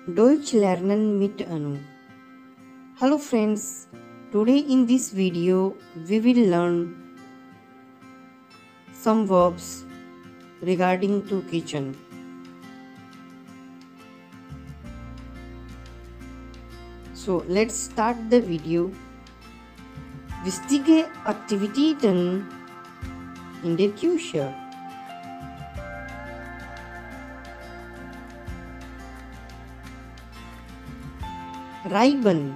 Deutsch lernen mit Anu. Hello friends, today in this video we will learn some verbs regarding to kitchen. So let's start the video. Wichtige Aktivitäten in der Küche. Reiben,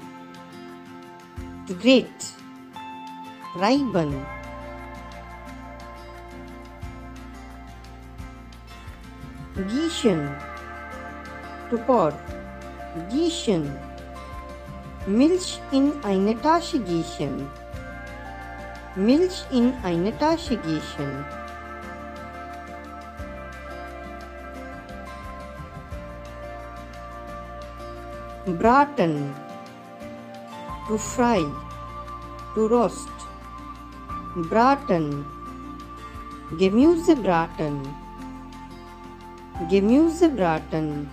to grate. Reiben. Gießen, to pour. Gießen. Milch in eine Tasche gießen. Milch in eine Tasche gießen. Braten, to fry, to roast. Braten. Gemüsebraten. Gemüsebraten.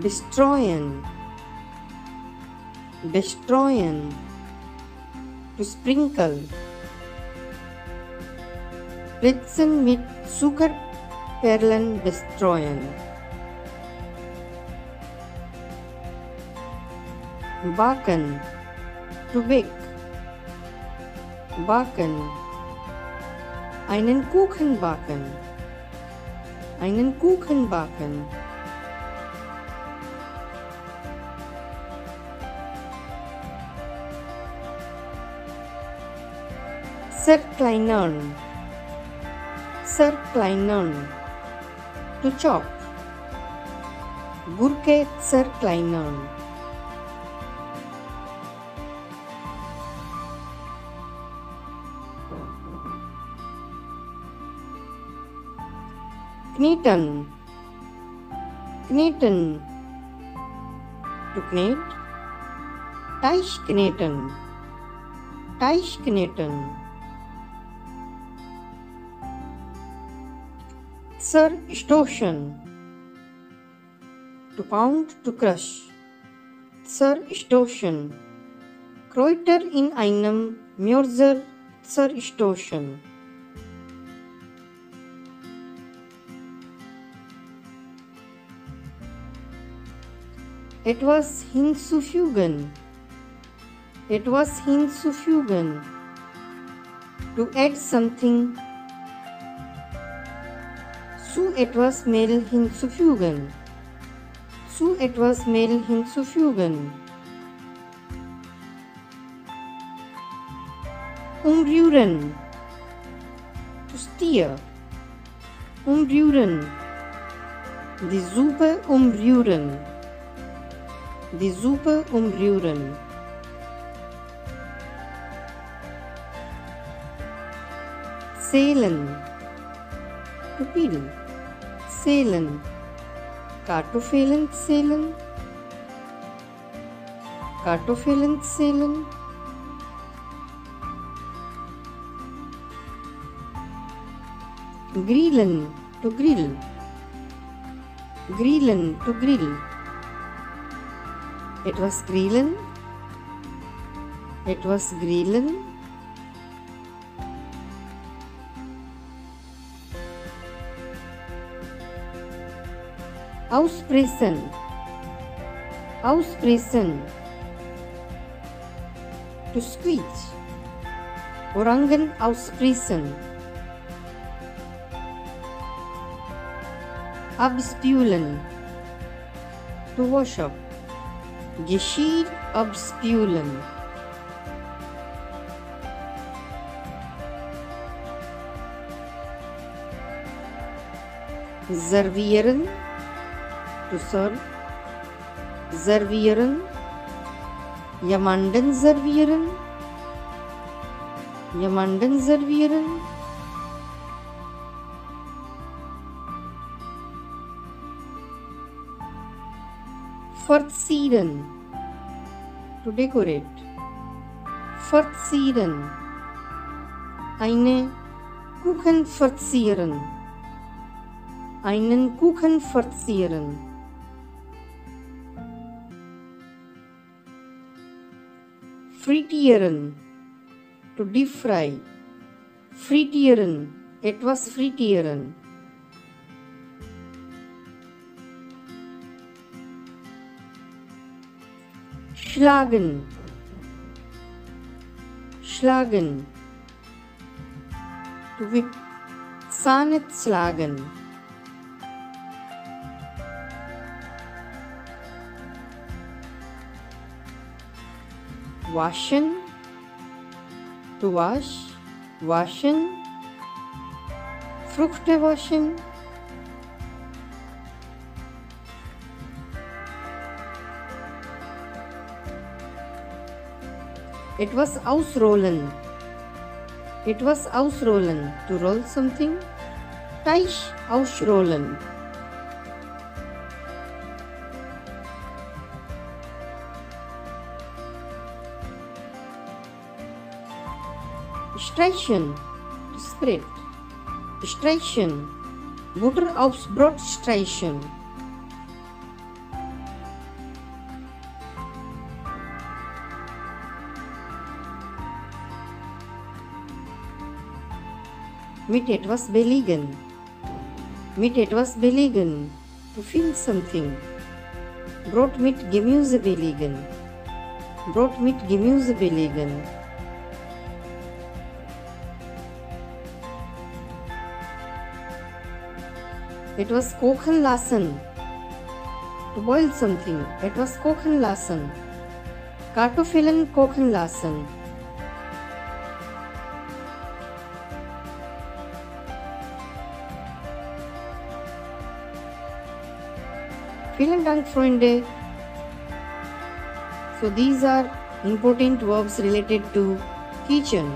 Bestreuen. Bestreuen. To sprinkle. Spritzen mit Zuckerperlen bestreuen. Backen, to bake. Backen. Einen Kuchen backen. Einen Kuchen backen. Zerkleinern. Zerkleinern. To chop. Gurke zerkleinern. Kneten. Kneten. To knit. Teig kneten. Teig kneten. Zerstoßen. To pound, to crush. Zerstoßen. Kräuter in einem Mörser zerstoßen. Etwas hinzufügen. Etwas hinzufügen. To add something. Zu etwas Mehl hinzufügen. Zu etwas Mehl hinzufügen. Umrühren. To stir. Umrühren. Die Suppe umrühren. Die Suppe umrühren. Zählen. To peel. Zählen. Kartoffeln zählen. Kartoffeln zählen. Grillen. To grill. Grillen. To grill. Etwas grillen. Etwas grillen. Auspressen. Auspressen. To squeeze. Orangen auspressen. Abspülen. To wash up. Geschirr abspülen. Servieren. To serve. Servieren. Jemanden servieren. Jemanden servieren. Verzieren. To decorate. Verzieren. Eine Kuchen verzieren. einen Kuchen verzieren. Frittieren, to deep fry. Frittieren, etwas frittieren. Schlagen, schlagen, to mit Zähne schlagen. Waschen, to wash, waschen. Früchte waschen. Etwas ausrollen. Etwas ausrollen. To roll something. Teig ausrollen. Streichen. To spread. Streichen. Butter aufs Brot streichen. Mit etwas belegen. Mit etwas belegen. To fill something. Brot mit Gemüse belegen. Brot mit Gemüse belegen. Etwas kochen lassen. To boil something. Etwas kochen lassen. Kartoffeln kochen lassen. Vielen Dank, Freunde. So these are important verbs related to kitchen.